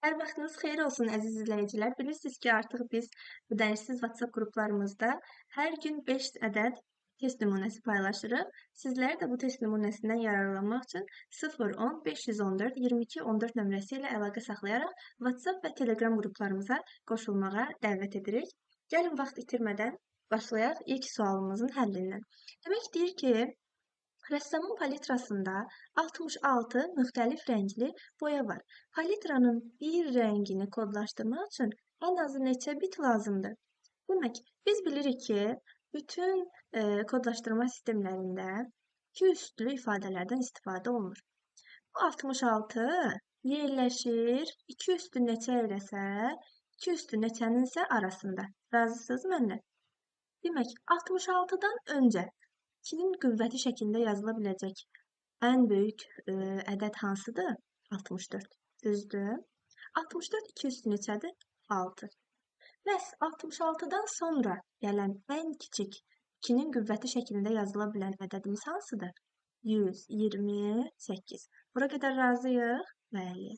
Hər vaxtınız xeyir olsun əziz izləyicilər. Bilirsiniz ki, artıq biz bu dəyişsiz WhatsApp qruplarımızda hər gün 5 ədəd test nümunəsi paylaşırıq. Sizləri də bu test nümunəsindən yararlanmaq üçün 010 514 22 14 nömrəsi ilə əlaqə saxlayaraq WhatsApp və Telegram qruplarımıza qoşulmağa dəvət edirik. Gəlin vaxt itirmədən başlayaq ilk sualımızın həllindən. Demək deyir ki, rəssamın palitrasında 66 müxtəlif rəngli boya var. Palitranın bir rəngini kodlaşdırmaq üçün ən azı neçə bit lazımdır? Demək, biz bilirik ki, bütün kodlaşdırma sistemlərində iki üstlü ifadələrdən istifadə olunur. Bu 66 yerləşir 2 üstü neçə eləsə, 2 üstü neçənin isə arasında. Razısınız mənlə? Demək, 66-dan öncə 2-nin qüvvəti şəklində yazıla biləcək ən böyük ədəd hansıdır? 64. Düzdür? 64 2 üstü neçədir? 6. Bəs 66-dan sonra gələn ən kiçik 2-nin qüvvəti şəklində yazıla bilən ədədimiz hansıdır? 128. Bura qədər razıyıq? Bəli.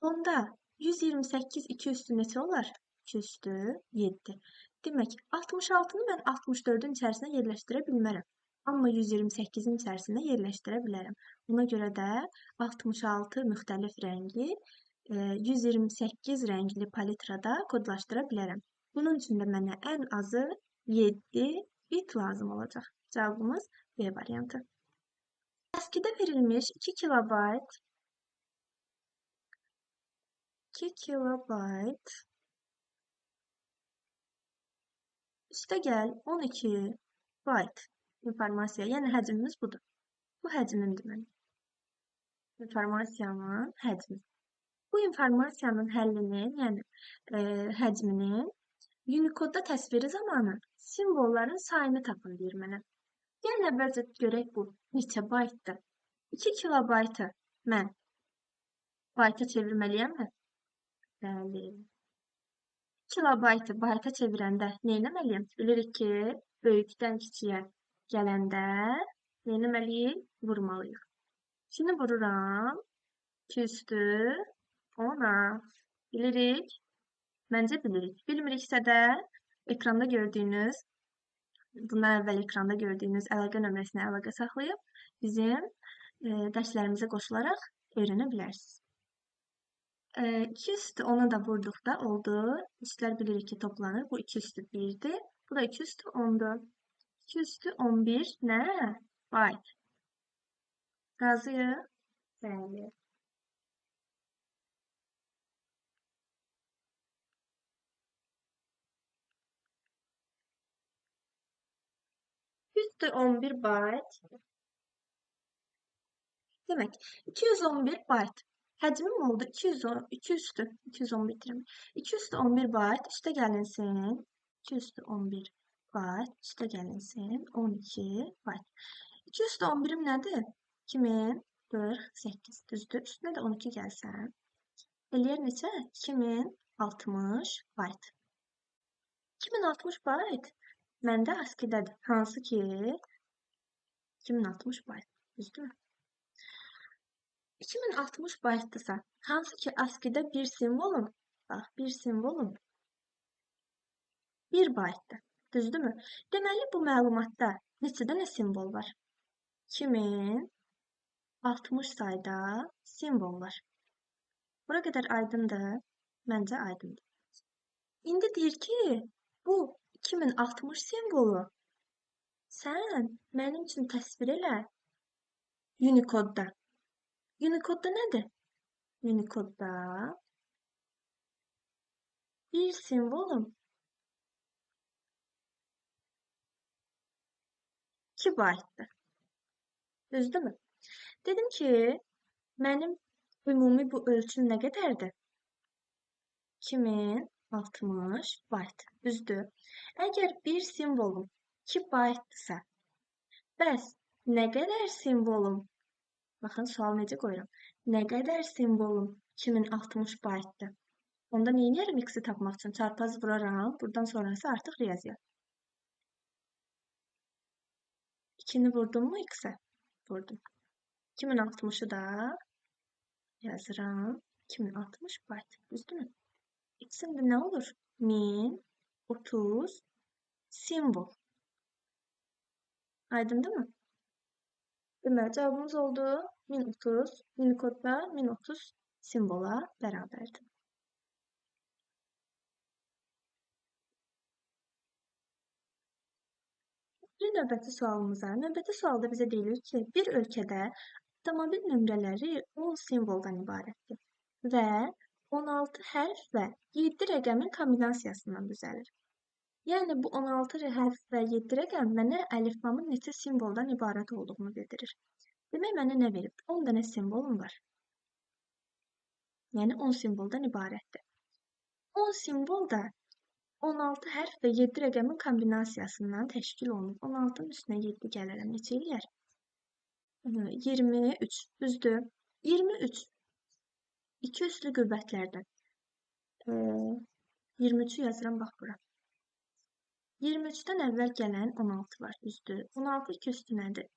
Onda 128 2 üstü neçə olar? 2 üstü 7. Demək, 66-nı mən 64-ün içərisinə yerləşdirə bilmərəm. Amma 128-in içərisinə yerləşdirə bilərəm. Buna görə də 66 müxtəlif rəngli 128 rəngli palitrada kodlaşdıra bilərəm. Bunun üçün də mənə ən azı 7 bit lazım olacaq. Cavabımız B variantı. ASCII-də verilmiş 2 kilobayt 2 kilobayt üstə gəl 12 bayt informasiya, yəni həcmimiz budur. Bu həcmimdir mənim. İnformasiyanın həcmi. Bu informasiyanın həllinin, yəni həcminin Unicode'da təsviri zamanı simvolların sayını tapın deyir mənə. Gəlin əvvəlcə görək bu neçə baytdır. 2 kilobaytı mən bayta çevirməliyəmmi? Bəli. Kilobaytı bayta çevirəndə nə etməliyəm? Bilirik ki, böyükdən kiçiyə gələndə nə etməliyik? Vurmalıyıq. Şimdi vururam. 2 üstü 10-a. Bilirik. Məncə bilirik. Bilmiriksə də ekranda gördüyünüz, bundan əvvəl ekranda gördüyünüz əlaqə nömrəsinə əlaqə saxlayıb bizim dərslərimizə qoşularaq öyrənə bilərsiniz. 2 üstü 10'a da vurduqda oldu. Üstlər bilirik ki, toplanır. Bu 2 üstü 1'dir. Bu da 2 üstü 10'dur. 2 üstü 11 nə? Bayt. Razıyıq? Bəli. Üstü 11 bayt. Demək, 211 bayt. Həcmim oldu 2 üstü 211 dirim. 2 üstü 11 bayt üstə gəlinsin. 2 üstü 11 bayt üstə gəlinsin. 12 bayt. 2 üstü 11'im nədir? 2048. Düzdür. Üstünə də 12 gəlsən. Eləyər neçə? 2060 bayt. 2060 bayt məndə ASCII-dədir. Hansı ki 2060 bayt. Düzdür? 2060 baytdırsa, hansı ki ASCII-də bir simvolum, bax, bir simvolum 1 baytdır. Düzdürmü? Deməli, bu məlumatda neçə dənə simvol var? 2060 sayda simvol var. Bura qədər aydındır? Məncə aydındır. İndi deyir ki, bu 2060 simvolu sən mənim üçün təsvir elə Unicode'da. Unicode'da nədir? Unicode'da bir simvolum 2 baytdır. Düzdürmü? Dedim ki, mənim ümumi bu ölçüm nə qədərdir? 2060 bayt. Düzdür? Əgər bir simvolum 2 baytdırsa, bəs nə qədər simvolum, baxın, sual necə qoyuram, nə qədər simvolum 2060 baytdır? Onda nə edərəm x-i tapmaq üçün? Çarpaz vuraram, buradan sonrası artıq riyaziyyat. 2'ni vurdum mu x'e? Vurdum. 2060'ı da yazıram. 2060 byte. Düzdürmü? İkisində nə olur? 1030 simbol. Aydındırmı? Deməli, cavabımız oldu 1030. Unicode-da 1030 simvola bərabərdir. Bir növbəti sualımıza. Növbəti sualda bizə deyilir ki, bir ölkədə avtomobil nömrələri 10 simvoldan ibarətdir və 16 hərf və 7 rəqəmin kombinasiyasından düzəlir. Yəni, bu 16 hərf və 7 rəqəm mənə əlifbamın neçə simvoldan ibarət olduğunu bildirir. Demək, mənə nə verib? 10 dənə simvolum var. Yəni, 10 simvoldan ibarətdir. 10 simbol da 16 hərf və 7 rəqəmin kombinasiyasından təşkil olunur. 16-nın üstünə 7 gəlirəm. Neçə eləyər? 23. Düzdür. 23. 2 üslü qüvvətlərdən. 23-ü yazıram, bax bura. 23-dən əvvəl gələn 16 var. Düzdür. 16 2 üstü nədir?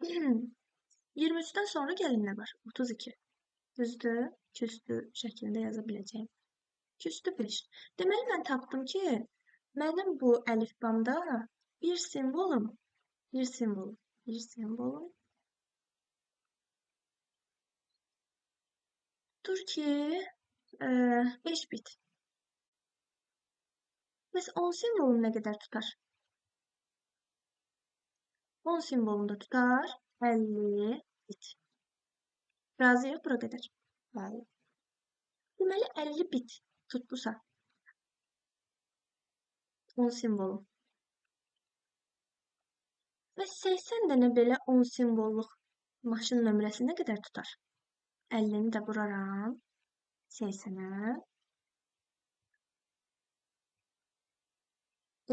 23-dən sonra gələn nə var? 32. Düzdür. 2 üstü şəklində yaza biləcəyim. 2 üstü 5. Deməli, mən tapdım ki, mənim bu əlifbamda bir simvolum dur ki, 5 bit. Bəs 10 simvolum nə qədər tutar? 10 simvolum da tutar 50 bit. Razıyıq bura qədər. Bəli. Deməli, 50 bit tutdusa 10 simvolum. Və 80 dənə belə 10 simvolluq maşın nömrəsi nə qədər tutar? 50-ni də vuraram 80-ə.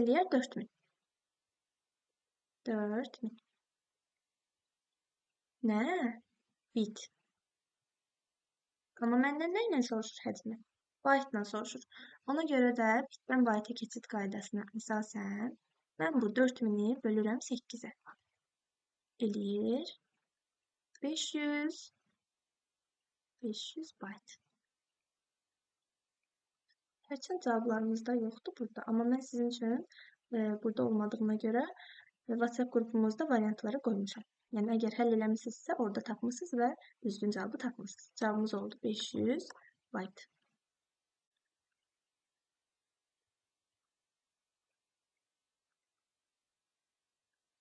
Eləyər 4000. 4000. Nə? Bit. Amma məndən nə ilə soruşur həcmi? Byte-la soruşur. Ona görə də bitdən byte-a keçid qaydasına əsasən mən bu 4000-i bölürəm 8-ə. Eləyir 500 byte. Hərçənd cavablarımızda yoxdur burada, amma mən sizin üçün burada olmadığına görə WhatsApp qrupumuzda variantları qoymuşam. Yəni, əgər həll eləmişsinizsə, orada tapmışsınız və düzgün cavabı tapmışsınız. Cavabımız oldu 500 byte.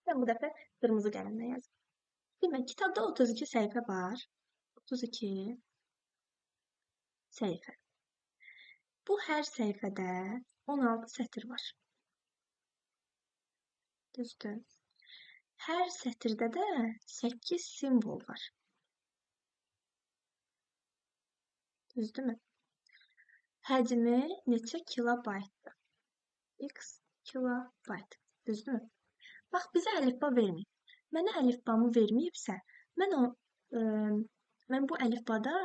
Mən bu dəfə qırmızı qələmlə yazdım. Demək, kitabda 32 səhifə var. 32 səhifə. Bu hər səhifədə 16 sətr var. Düzdür. Hər sətirdə də 8 simvol var. Düzdürmü? Həcmi neçə kilobaytdır? X kilobayt. Düzdürmü? Bax, bizə əlifba verməyib. Mənə əlifbamı verməyibsə, mən bu əlifbada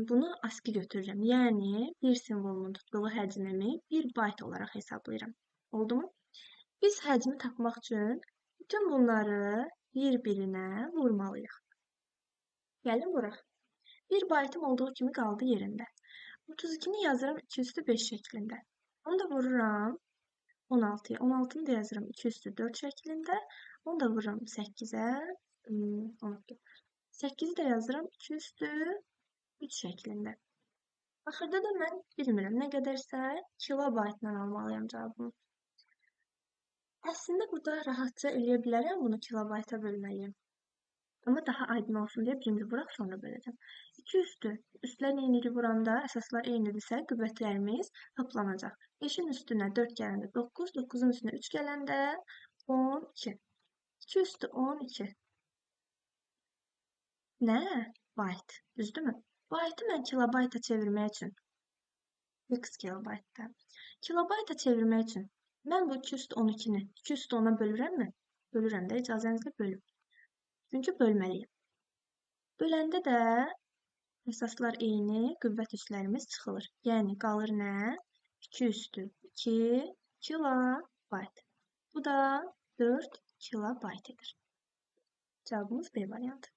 bunu ASCII götürürəm. Yəni, bir simvolun tutduğu həcmimi 1 byte olaraq hesablayıram. Oldu mu? Biz həcmi tapmaq üçün bütün bunları bir-birinə vurmalıyıq. Gəlin vuraq. 1 byte'ım olduğu kimi qaldı yerində. 32-ni yazıram 2 üstü 5 şəklində. Onu da vururam 16-ya. 16-nı da yazıram 2 üstü 4 şəklində. Onu da vururam 8-ə. 8-i də yazıram 2 üstü 3 şəklində. Axırda da mən bilmirəm, nə qədərsə kilobaytla almalıyam cavabımı. Əslində, burada rahatca eləyə bilərəm bunu kilobayta bölməyi. Amma daha aydın olsun deyə birinci vuraq, sonra böləcəm. 2 üstü, üstlər eyni vuranda, əsaslar eynidirsə, qüvvətlərimiz toplanacaq. 5-in üstünə 4 gələndə 9, 9-un üstünə 3 gələndə 12. 2 üstü 12. Nə? Byte. Düzdürmü? Byte-ı mən kilobayta çevirmək üçün, x kilobaytda. Kilobayta çevirmək üçün mən bu 2 üstü 12-ni 2 üstü 10-a bölürəmmi? Bölürəm də, icazənizlə bölüm. Çünki bölməliyim. Böləndə də əsaslar eyni, qüvvət üslərimiz çıxılır. Yəni, qalır nə? 2 üstü 2 kilobayt. Bu da 4 kilobayt edir. Cavabımız B variantı.